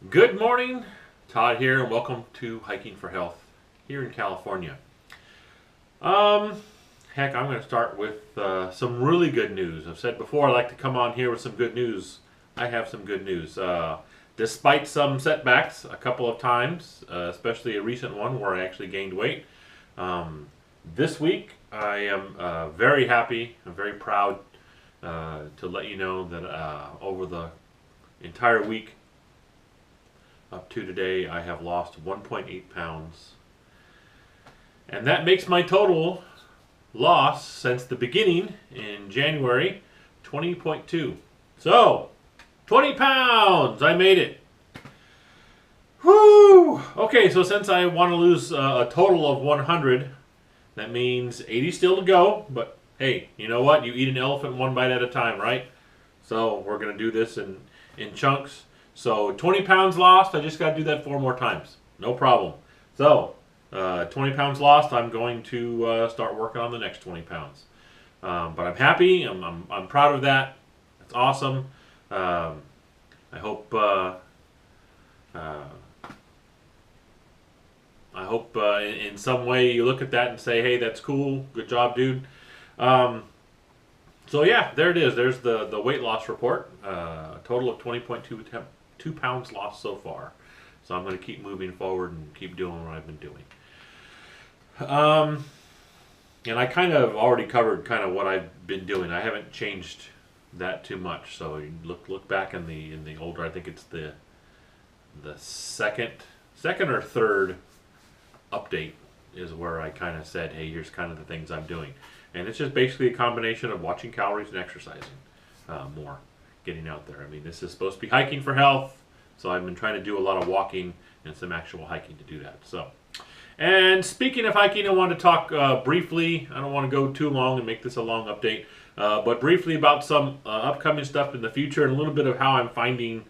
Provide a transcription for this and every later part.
Good morning, Todd here, and welcome to Hiking for Health here in California. Um, Heck, I'm going to start with some really good news. I've said before I like to come on here with some good news. I have some good news. Despite some setbacks a couple of times, especially a recent one where I actually gained weight, this week I am very happy and very proud to let you know that over the entire week up to today, I have lost 1.8 pounds. And that makes my total loss since the beginning in January 20.2. So, 20 pounds! I made it. Whoo! Okay, so since I want to lose a total of 100, that means 80 still to go. But hey, you know what? You eat an elephant one bite at a time, right? So we're going to do this in chunks. So 20 pounds lost, I just got to do that 4 more times. No problem. So 20 pounds lost, I'm going to start working on the next 20 pounds. But I'm happy. I'm proud of that. It's awesome. I hope in some way you look at that and say, hey, that's cool. Good job, dude. So yeah, there it is. There's the weight loss report. A total of 20.2 pounds lost so far. So I'm going to keep moving forward and keep doing what I've been doing. And I kind of already covered kind of what I've been doing. I haven't changed that too much. So you look back in the older. I think it's the second or third update is where I kind of said, hey, here's kind of the things I'm doing. And it's just basically a combination of watching calories and exercising more, getting out there. I mean, this is supposed to be hiking for health, so I've been trying to do a lot of walking and some actual hiking to do that. So, and speaking of hiking, I want to talk briefly. I don't want to go too long and make this a long update, but briefly about some upcoming stuff in the future and a little bit of how I'm finding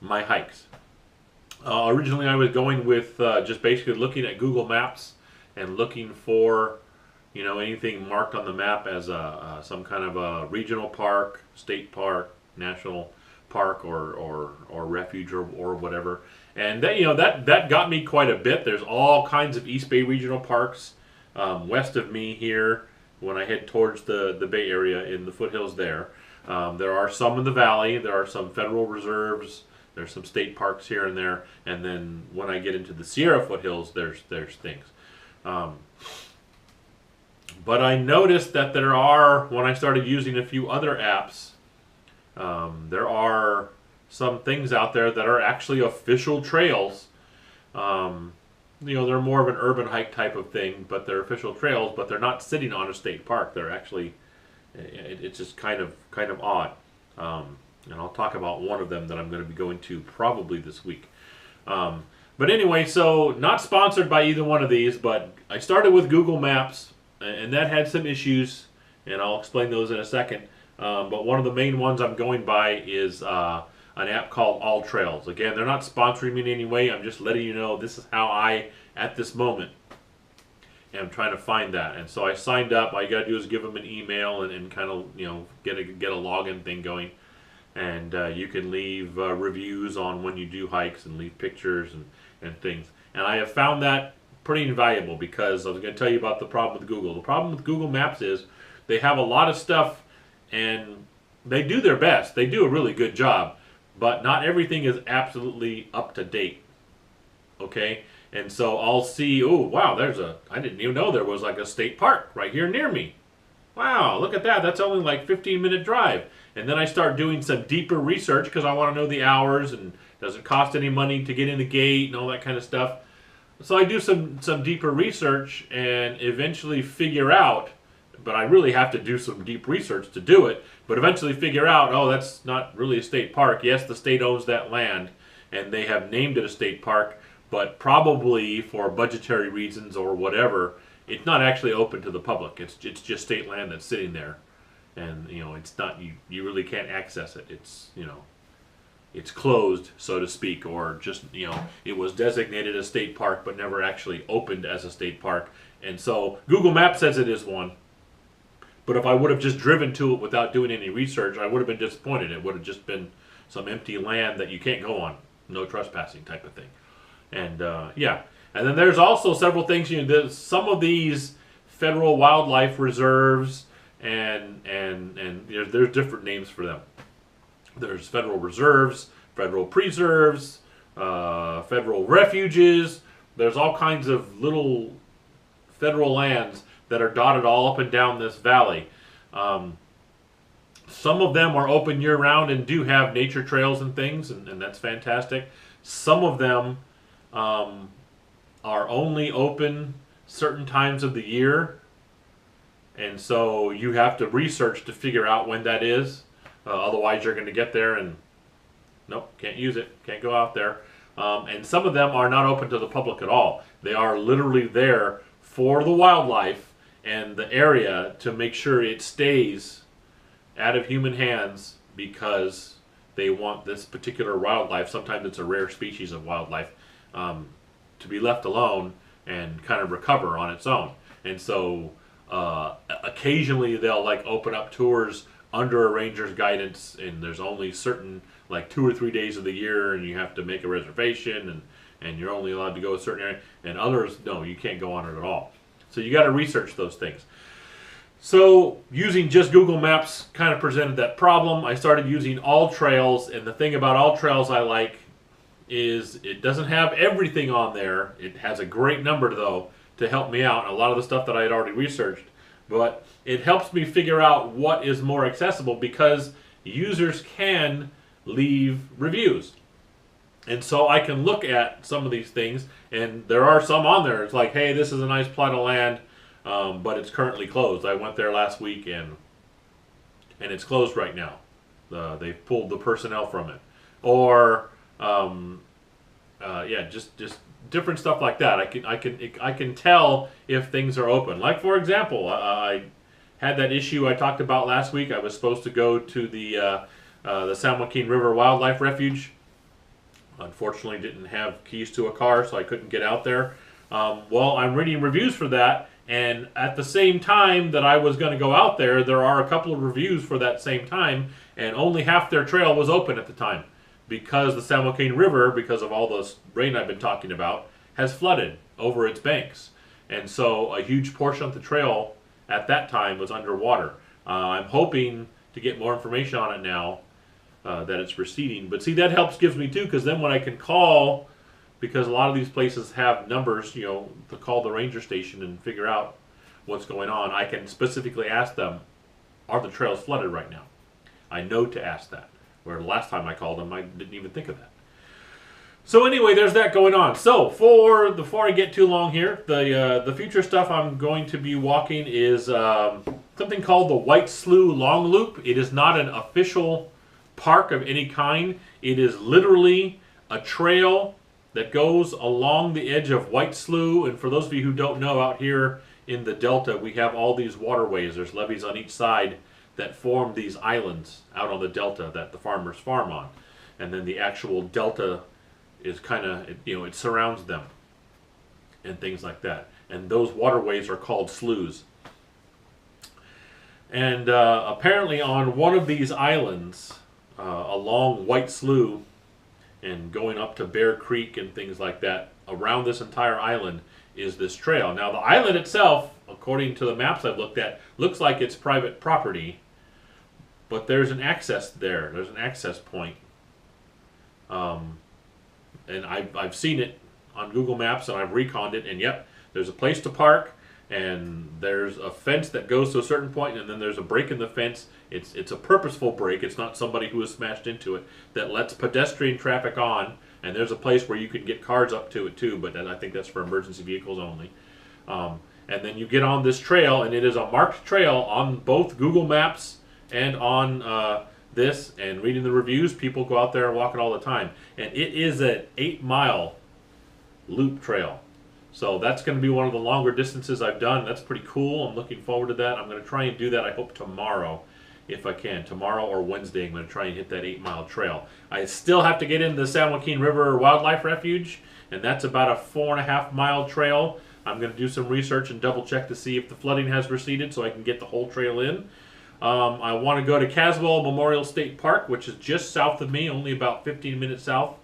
my hikes. Originally, I was going with just basically looking at Google Maps and looking for anything marked on the map as some kind of a regional park, state park, national park, or refuge or whatever. And that got me quite a bit. There's all kinds of East Bay regional parks west of me here when I head towards the Bay Area in the foothills there. There are some in the valley. There are some federal reserves. There's some state parks here and there. And then when I get into the Sierra foothills, there's things. But I noticed that there are, when I started using a few other apps, there are some things out there that are actually official trails. They're more of an urban hike type of thing, but they're official trails, but they're not sitting on a state park. They're actually, it's just kind of odd. And I'll talk about one of them that I'm going to be going to probably this week. But anyway, so not sponsored by either one of these, but I started with Google Maps, and that had some issues, and I'll explain those in a second. But one of the main ones I'm going by is an app called All Trails. Again, they're not sponsoring me in any way. I'm just letting you know this is how I, at this moment, am trying to find that. And so I signed up. All you got to do is give them an email and kind of get a login thing going. And you can leave reviews on when you do hikes and leave pictures and things. And I have found that pretty invaluable because I was going to tell you about the problem with Google. The problem with Google Maps is they have a lot of stuff and they do their best. They do a really good job, but not everything is absolutely up to date. Okay? And so I'll see, oh, wow, I didn't even know there was like a state park right here near me. Wow, look at that. That's only like 15-minute drive. And then I start doing some deeper research because I want to know the hours and does it cost any money to get in the gate and all that kind of stuff. So I do some deeper research and eventually figure out, but I really have to do some deep research to do it, but eventually figure out, oh, that's not really a state park. Yes, the state owns that land and they have named it a state park, but probably for budgetary reasons or whatever, it's not actually open to the public. It's just state land that's sitting there. And it's not, you really can't access it. It's closed, so to speak, or just it was designated a state park but never actually opened as a state park. And so Google Maps says it is one, but if I would have just driven to it without doing any research, I would have been disappointed. It would have just been some empty land that you can't go on. no trespassing type of thing. And yeah, and then there's also several things. Some of these federal wildlife reserves and there's different names for them. There's federal reserves, federal preserves, federal refuges. There's all kinds of little federal lands that are dotted all up and down this valley. Some of them are open year-round and do have nature trails and things, and that's fantastic. Some of them are only open certain times of the year, and so you have to research to figure out when that is. Otherwise, you're going to get there and nope, can't use it, can't go out there. And some of them are not open to the public at all. They are literally there for the wildlife and the area to make sure it stays out of human hands because they want this particular wildlife, sometimes it's a rare species of wildlife, to be left alone and kind of recover on its own. And so occasionally they'll like open up tours under a ranger's guidance, and there's only certain like 2 or 3 days of the year, and you have to make a reservation, and you're only allowed to go a certain area, and others, no, you can't go on it at all. So you got to research those things. So using just Google Maps kind of presented that problem. I started using AllTrails, and the thing about AllTrails I like is it doesn't have everything on there. It has a great number, though, to help me out. A lot of the stuff that I had already researched, but it helps me figure out what is more accessible because users can leave reviews. And so I can look at some of these things, and there are some on there. It's like, hey, this is a nice plot of land, but it's currently closed. I went there last week, and it's closed right now. They've pulled the personnel from it. Or, yeah, just different stuff like that. I can tell if things are open. Like, for example, I had that issue I talked about last week. I was supposed to go to the San Joaquin River Wildlife Refuge. Unfortunately, didn't have keys to a car, so I couldn't get out there. Well, I'm reading reviews for that, and at the same time that I was going to go out there, there are a couple of reviews for that same time, and only half their trail was open at the time because the San Joaquin River, because of all this rain I've been talking about, has flooded over its banks. And so a huge portion of the trail at that time was underwater. I'm hoping to get more information on it now that it's receding. But see, that gives me too, because then when I can call, because a lot of these places have numbers, to call the ranger station and figure out what's going on, I can specifically ask them, are the trails flooded right now? I know to ask that. Where the last time I called them, I didn't even think of that. So anyway, there's that going on. So before I get too long here, the future stuff I'm going to be walking is something called the White Slough Long Loop. It is not an official park of any kind. It is literally a trail that goes along the edge of White Slough. And for those of you who don't know, out here in the Delta, we have all these waterways. There's levees on each side that form these islands out on the Delta that the farmers farm on. And then the actual Delta is kind of, it surrounds them and things like that. And those waterways are called sloughs. And apparently on one of these islands, along White Slough and going up to Bear Creek and things like that, around this entire island is this trail. Now the island itself, according to the maps I've looked at, looks like it's private property, but there's an access there. There's an access point. And I've seen it on Google Maps, and I've reconned it, and yep, there's a place to park, and there's a fence that goes to a certain point, and then there's a break in the fence. It's a purposeful break. It's not somebody who has smashed into it that lets pedestrian traffic on, and there's a place where you can get cars up to it too, but I think that's for emergency vehicles only. And then you get on this trail, and it is a marked trail on both Google Maps and on this, and reading the reviews. People go out there and walk it all the time, and it is an 8-mile loop trail. So that's going to be one of the longer distances I've done. That's pretty cool. I'm looking forward to that. I'm going to try and do that, I hope, tomorrow, if I can. Tomorrow or Wednesday, I'm going to try and hit that 8-mile trail. I still have to get into the San Joaquin River Wildlife Refuge, and that's about a 4.5-mile trail. I'm going to do some research and double check to see if the flooding has receded so I can get the whole trail in. I want to go to Caswell Memorial State Park, which is just south of me, only about 15 minutes south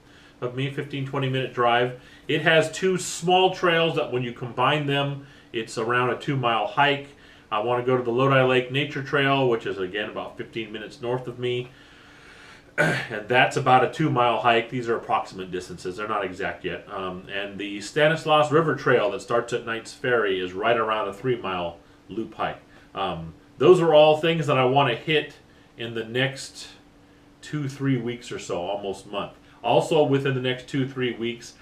of me, 15-20 minute drive. It has 2 small trails that when you combine them, it's around a 2-mile hike. I want to go to the Lodi Lake Nature Trail, which is again about 15 minutes north of me. And that's about a 2-mile hike. These are approximate distances. They're not exact yet. And the Stanislaus River Trail that starts at Knight's Ferry is right around a 3-mile loop hike. Those are all things that I want to hit in the next 2-3 weeks or so, almost month. Also, within the next 2-3 weeks,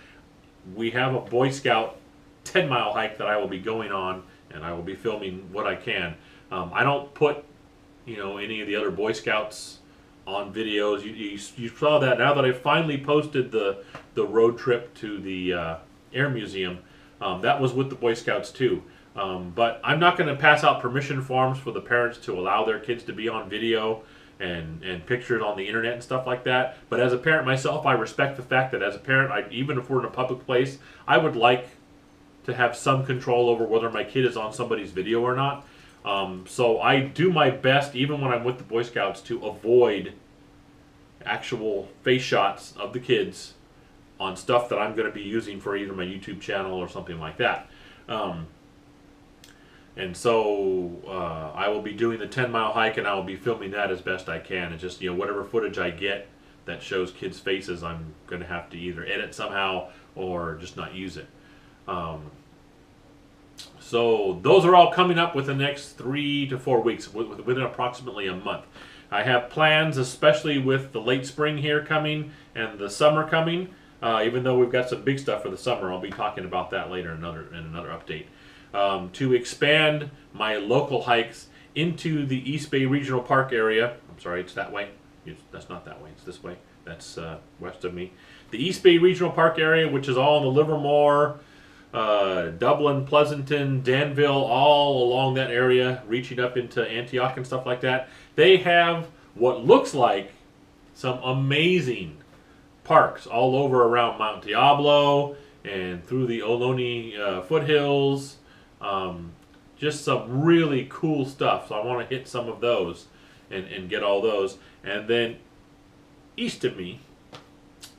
we have a Boy Scout 10-mile hike that I will be going on, and I will be filming what I can. I don't put, any of the other Boy Scouts on videos. You saw that now that I finally posted the road trip to the Air Museum. That was with the Boy Scouts too. But I'm not going to pass out permission forms for the parents to allow their kids to be on video and pictures on the internet and stuff like that. But as a parent myself, I respect the fact that as a parent, even if we're in a public place, I would like to have some control over whether my kid is on somebody's video or not. So I do my best, even when I'm with the Boy Scouts, to avoid actual face shots of the kids on stuff that I'm going to be using for either my YouTube channel or something like that. And so I will be doing the 10-mile hike, and I will be filming that as best I can. And just, whatever footage I get that shows kids' faces, I'm going to have to either edit somehow or just not use it. So those are all coming up within the next 3 to 4 weeks, within approximately a month. I have plans, especially with the late spring here coming and the summer coming. Even though we've got some big stuff for the summer, I'll be talking about that later in another update. To expand my local hikes into the East Bay Regional Park area. I'm sorry, it's that way. That's not that way. It's this way. That's west of me. The East Bay Regional Park area, which is all in the Livermore, Dublin, Pleasanton, Danville, all along that area, reaching up into Antioch and stuff like that. They have what looks like some amazing parks all over around Mount Diablo and through the Ohlone foothills. Just some really cool stuff. So I want to hit some of those and get all those. And then east of me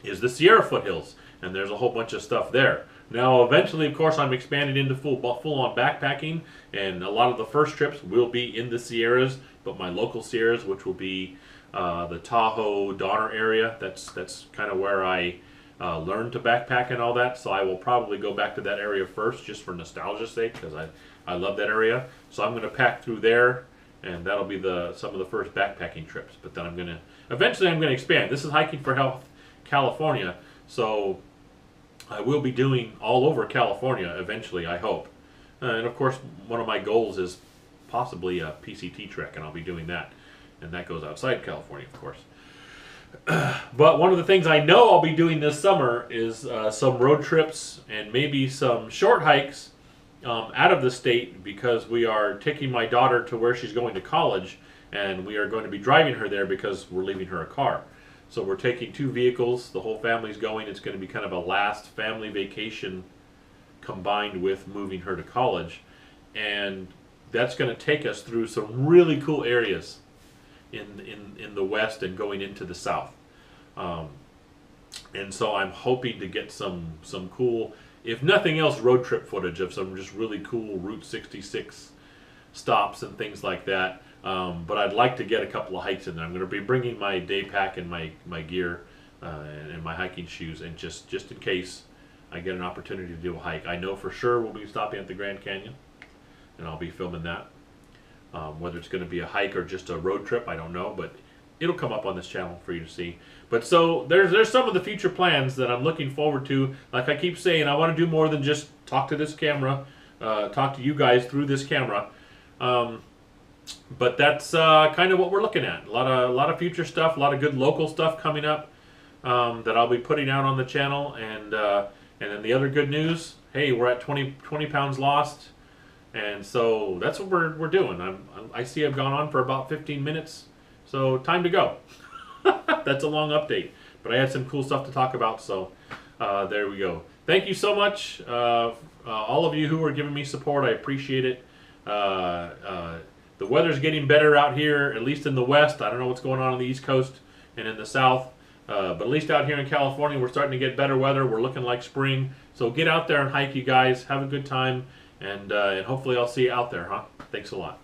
is the Sierra foothills, and there's a whole bunch of stuff there. Now, eventually, of course, I'm expanding into full-on backpacking, and a lot of the first trips will be in the Sierras, but my local Sierras, which will be the Tahoe, Donner area, that's kind of where I learned to backpack and all that, so I will probably go back to that area first, just for nostalgia's sake, because I love that area. So I'm going to pack through there, and that'll be some of the first backpacking trips. But then eventually I'm going to expand. This is Hiking for Health California, so I will be doing all over California eventually, I hope. And of course, one of my goals is possibly a PCT trek, and I'll be doing that. And that goes outside California, of course. But one of the things I know I'll be doing this summer is some road trips and maybe some short hikes out of the state, because we are taking my daughter to where she's going to college, and we are going to be driving her there because we're leaving her a car. So we're taking 2 vehicles, the whole family's going. It's going to be kind of a last family vacation combined with moving her to college. And that's going to take us through some really cool areas in the west and going into the south. And so I'm hoping to get some cool, if nothing else, road trip footage of some just really cool Route 66 stops and things like that. But I'd like to get a couple of hikes in there. I'm going to be bringing my day pack and my gear and my hiking shoes, and just in case I get an opportunity to do a hike. I know for sure we'll be stopping at the Grand Canyon, and I'll be filming that. Whether it's going to be a hike or just a road trip, I don't know, but it'll come up on this channel for you to see. But so there's some of the future plans that I'm looking forward to. Like I keep saying, I want to do more than just talk to this camera, talk to you guys through this camera. But that's kind of what we're looking at. A lot of future stuff, a lot of good local stuff coming up that I'll be putting out on the channel. And then the other good news, hey, we're at 20 pounds lost. And so that's what we're doing. I see I've gone on for about 15 minutes, so time to go. That's a long update, but I had some cool stuff to talk about, so there we go. Thank you so much, all of you who are giving me support. I appreciate it. The weather's getting better out here, at least in the west. I don't know what's going on the East Coast and in the south, But at least out here in California, we're starting to get better weather. We're looking like spring. So get out there and hike, you guys. Have a good time, and hopefully I'll see you out there, huh? Thanks a lot.